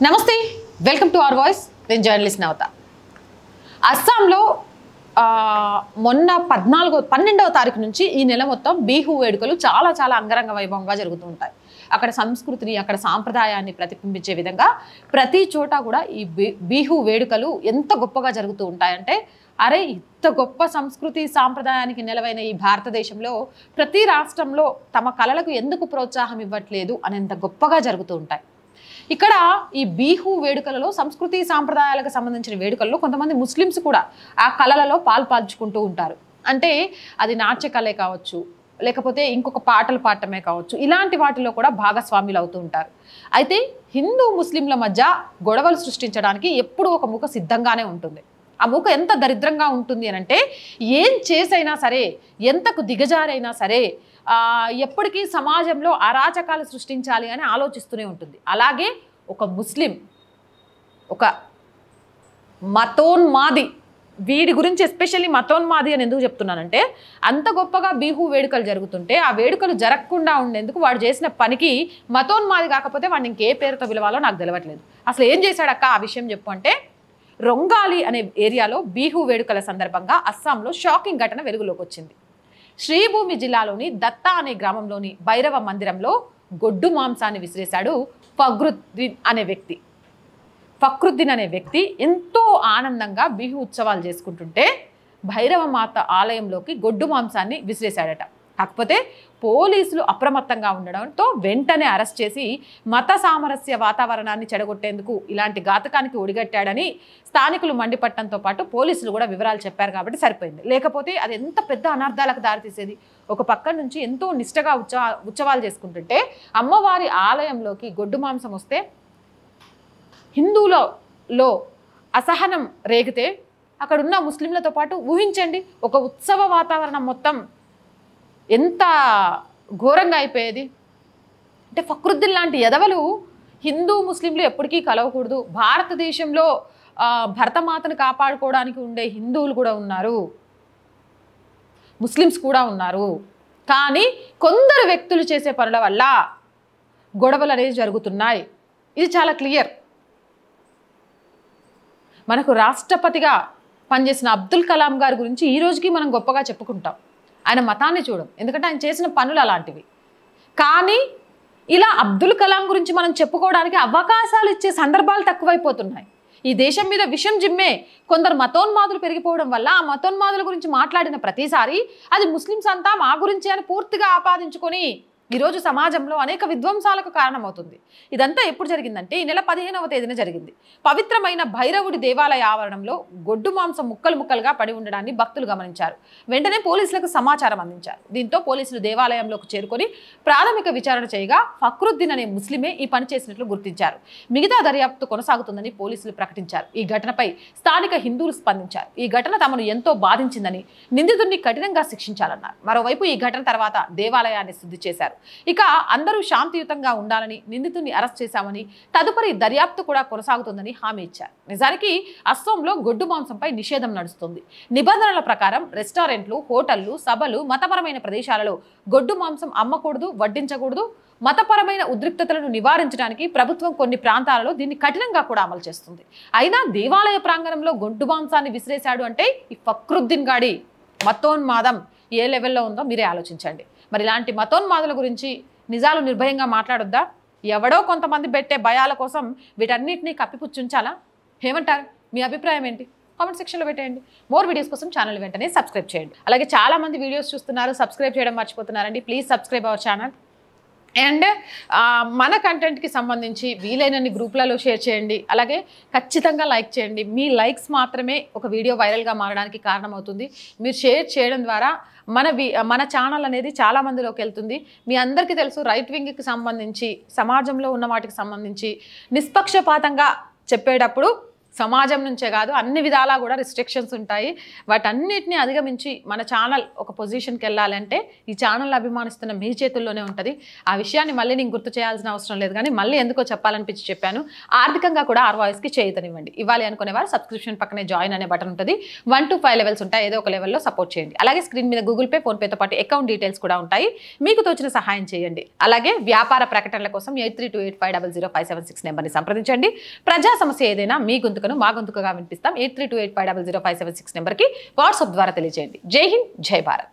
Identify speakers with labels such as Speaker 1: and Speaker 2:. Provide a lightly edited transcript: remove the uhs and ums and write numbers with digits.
Speaker 1: నమస్తే, welcome to our voice. నేను journalist నవత. అస్సాంలో మొన్న 12వ తారీఖు నుంచి ఈ నెల మొత్తం బిహు వేడుకలు చాలా చాలా అంగరంగ వైభవంగా జరుగుతూ ఉంటాయి. అక్కడ సంస్కృతిని, అక్కడ సాంప్రదాయాన్ని ప్రతిబింబించే విధంగా ప్రతి చోట కూడా ఈ బిహు వేడుకలు ఎంత గొప్పగా జరుగుతూ ఉంటాయంటే, అరే ఇంత గొప్ప సంస్కృతి సాంప్రదాయానికి నెలవైన ఈ భారతదేశంలో ప్రతి రాష్ట్రంలో తమ కళలకు ఎందుకు ప్రోత్సాహం ఇవ్వట్లేదు అనేంత గొప్పగా జరుగుతూ ఉంటాయి. ఇక్కడ ఈ బిహు వేడుకలలో సంస్కృతి సాంప్రదాయాలకు సంబంధించిన వేడుకల్లో కొంతమంది ముస్లిమ్స్ కూడా ఆ కళలలో పాల్పంచుకుంటూ ఉంటారు. అంటే అది నాట్య కళే కావచ్చు, లేకపోతే ఇంకొక పాటలు పాడటమే కావచ్చు, ఇలాంటి వాటిలో కూడా భాగస్వాములు అవుతూ ఉంటారు. అయితే హిందూ ముస్లింల మధ్య గొడవలు సృష్టించడానికి ఎప్పుడూ ఒక ముఖ సిద్ధంగానే ఉంటుంది. ఆ ముఖ ఎంత దరిద్రంగా ఉంటుంది అని అంటే, ఏం చేసైనా సరే, ఎంతకు దిగజారైనా సరే ఎప్పటికీ సమాజంలో అరాచకాలు సృష్టించాలి అని ఆలోచిస్తూనే ఉంటుంది. అలాగే ఒక ముస్లిం, ఒక మతోన్మాది, వీడి గురించి ఎస్పెషల్లీ మతోన్మాది అని ఎందుకు చెప్తున్నానంటే, అంత గొప్పగా బిహు వేడుకలు జరుగుతుంటే ఆ వేడుకలు జరగకుండా ఉండేందుకు వాడు చేసిన పనికి మతోన్మాది కాకపోతే వాడిని ఇంకే పేరుతో పిలవాలో నాకు తెలియట్లేదు. అసలు ఏం చేశాడక్క ఆ విషయం చెప్పు అంటే, రొంగాలి అనే ఏరియాలో బిహు వేడుకల సందర్భంగా అస్సాంలో షాకింగ్ ఘటన వెలుగులోకి వచ్చింది. శ్రీభూమి జిల్లాలోని దత్తా అనే గ్రామంలోని భైరవ మందిరంలో గొడ్డు మాంసాన్ని విసిరేశాడు ఫక్రుద్దీన్ అనే వ్యక్తి ఎంతో ఆనందంగా బిహు ఉత్సవాలు చేసుకుంటుంటే భైరవ మాత ఆలయంలోకి గొడ్డు మాంసాన్ని విసిరేశాడట. కాకపోతే పోలీసులు అప్రమత్తంగా ఉండడంతో వెంటనే అరెస్ట్ చేసి మత సామరస్య వాతావరణాన్ని చెడగొట్టేందుకు ఇలాంటి ఘాతకానికి ఒడిగట్టాడని స్థానికులు మండిపట్టడంతో పాటు పోలీసులు కూడా వివరాలు చెప్పారు కాబట్టి సరిపోయింది. లేకపోతే అది ఎంత పెద్ద అనర్థాలకు దారితీసేది. ఒక పక్క నుంచి ఎంతో నిష్టగా ఉత్సవాలు చేసుకుంటుంటే అమ్మవారి ఆలయంలోకి గొడ్డు మాంసం వస్తే హిందువులలో అసహనం రేగితే అక్కడున్న ముస్లింలతో పాటు ఊహించండి, ఒక ఉత్సవ వాతావరణం మొత్తం ఎంత ఘోరంగా అయిపోయేది. అంటే ఫక్రుద్దీన్ లాంటి ఎదవలు హిందూ ముస్లింలు ఎప్పటికీ కలవకూడదు. భారతదేశంలో భరతమాతను కాపాడుకోవడానికి ఉండే హిందువులు కూడా ఉన్నారు, ముస్లిమ్స్ కూడా ఉన్నారు. కానీ కొందరు వ్యక్తులు చేసే పనుల వల్ల గొడవలు అనేవి జరుగుతున్నాయి. ఇది చాలా క్లియర్. మనకు రాష్ట్రపతిగా పనిచేసిన అబ్దుల్ కలాం గారి గురించి ఈ రోజుకి మనం గొప్పగా చెప్పుకుంటాం. ఆయన మతాన్ని చూడం, ఎందుకంటే ఆయన చేసిన పనులు అలాంటివి. కానీ ఇలా అబ్దుల్ కలాం గురించి మనం చెప్పుకోవడానికి అవకాశాలు ఇచ్చే సందర్భాలు తక్కువైపోతున్నాయి. ఈ దేశం మీద విషం జిమ్మే కొందరు మతోన్మాదులు పెరిగిపోవడం వల్ల ఆ మతోన్మాదుల గురించి మాట్లాడిన ప్రతిసారి అది ముస్లిమ్స్ అంతా మా గురించి అని పూర్తిగా ఆపాదించుకొని ఈరోజు సమాజంలో అనేక విధ్వంసాలకు కారణమవుతుంది. ఇదంతా ఎప్పుడు జరిగిందంటే ఈ నెల 15వ తేదీన జరిగింది. పవిత్రమైన భైరవుడి దేవాలయ ఆవరణంలో గొడ్డు మాంసం ముక్కలు ముక్కలుగా పడి ఉండడాన్ని భక్తులు గమనించారు. వెంటనే పోలీసులకు సమాచారం అందించారు. దీంతో పోలీసులు దేవాలయంలోకి చేరుకొని ప్రాథమిక విచారణ చేయగా ఫక్రుద్దీన్ అనే ముస్లిమే ఈ పని చేసినట్లు గుర్తించారు. మిగతా దర్యాప్తు కొనసాగుతుందని పోలీసులు ప్రకటించారు. ఈ ఘటనపై స్థానిక హిందువులు స్పందించారు. ఈ ఘటన తమను ఎంతో బాధించిందని, నిందితుడిని కఠినంగా శిక్షించాలన్నారు. మరోవైపు ఈ ఘటన తర్వాత దేవాలయాన్ని శుద్ధి చేశారు. ఇక అందరూ శాంతియుతంగా ఉండాలని, నిందితుడిని అరెస్ట్ చేశామని, తదుపరి దర్యాప్తు కూడా కొనసాగుతుందని హామీ ఇచ్చారు. నిజానికి అస్సాంలో గొడ్డు మాంసంపై నిషేధం నడుస్తుంది. నిబంధనల ప్రకారం రెస్టారెంట్లు, హోటళ్లు, సభలు, మతపరమైన ప్రదేశాలలో గొడ్డు మాంసం అమ్మకూడదు, వడ్డించకూడదు. మతపరమైన ఉద్రిక్తతలను నివారించడానికి ప్రభుత్వం కొన్ని ప్రాంతాలలో దీన్ని కఠినంగా కూడా అమలు చేస్తుంది. అయినా దేవాలయ ప్రాంగణంలో గొడ్డు మాంసాన్ని విసిరేశాడు అంటే ఈ ఫక్రుద్దీన్ గాడి మతోన్మాదం ఏ లెవెల్లో ఉందో మీరే ఆలోచించండి. మరి ఇలాంటి మతోన్మాదుల గురించి నిజాలు నిర్భయంగా మాట్లాడొద్దా? ఎవడో కొంతమంది పెట్టే భయాల కోసం వీటన్నిటినీ కప్పిపుచ్చుంచాలా? ఏమంటారు? మీ అభిప్రాయం ఏంటి? కామెంట్ సెక్షన్లో పెట్టేయండి. మోర్ వీడియోస్ కోసం ఛానల్ వెంటనే సబ్స్క్రైబ్ చేయండి. అలాగే చాలామంది వీడియోస్ చూస్తున్నారు, సబ్స్క్రైబ్ చేయడం మర్చిపోతున్నారండి. Please subscribe our channel. And మన కంటెంట్కి సంబంధించి వీలైనన్ని గ్రూప్లలో షేర్ చేయండి. అలాగే ఖచ్చితంగా లైక్ చేయండి. మీ లైక్స్ మాత్రమే ఒక వీడియో వైరల్గా మారడానికి కారణమవుతుంది. మీరు షేర్ చేయడం ద్వారా మన ఛానల్ అనేది చాలా మందిలోకి వెళ్తుంది. మీ అందరికీ తెలుసు, రైట్ వింగ్కి సంబంధించి, సమాజంలో ఉన్న వాటికి సంబంధించి నిష్పక్షపాతంగా చెప్పేటప్పుడు సమాజం నుంచే కాదు అన్ని విధాలా కూడా రిస్ట్రిక్షన్స్ ఉంటాయి. వాటన్నిటిని అధిగమించి మన ఛానల్ ఒక పొజిషన్కి వెళ్ళాలంటే ఈ ఛానల్ అభిమానిస్తున్న మీ చేతుల్లోనే ఉంటుంది. ఆ విషయాన్ని మళ్ళీ నేను గుర్తు చేయాల్సిన అవసరం లేదు, కానీ మళ్ళీ ఎందుకో చెప్పాలనిపించి చెప్పాను. ఆర్థికంగా కూడా ఆర్ వాయిస్కి చేయుతనివ్వండి. ఇవ్వాలి అనుకునేవారు సబ్స్క్రిప్షన్ పక్కనే జాయిన్ అనే బటన్ ఉంటుంది. 1 to 5 లెవెల్స్ ఉంటాయి. ఏదో ఒక లెవెల్లో సపోర్ట్ చేయండి. అలాగే స్క్రీన్ మీద గూగుల్ పే, ఫోన్పేతో పాటు అకౌంట్ డీటెయిల్స్ కూడా ఉంటాయి. మీకు తోచిన సహాయం చేయండి. అలాగే వ్యాపార ప్రకటనల కోసం 8328500576 నెంబర్ని సంప్రదించండి. ప్రజా సమస్య ఏదైనా మీ గొంతుకను మా గొంతుకగా వినిపిస్తాం. 8328500576 నెంబర్కి వాట్సాప్ ద్వారా తెలియజేయండి. జై హింద్, జై భారత్.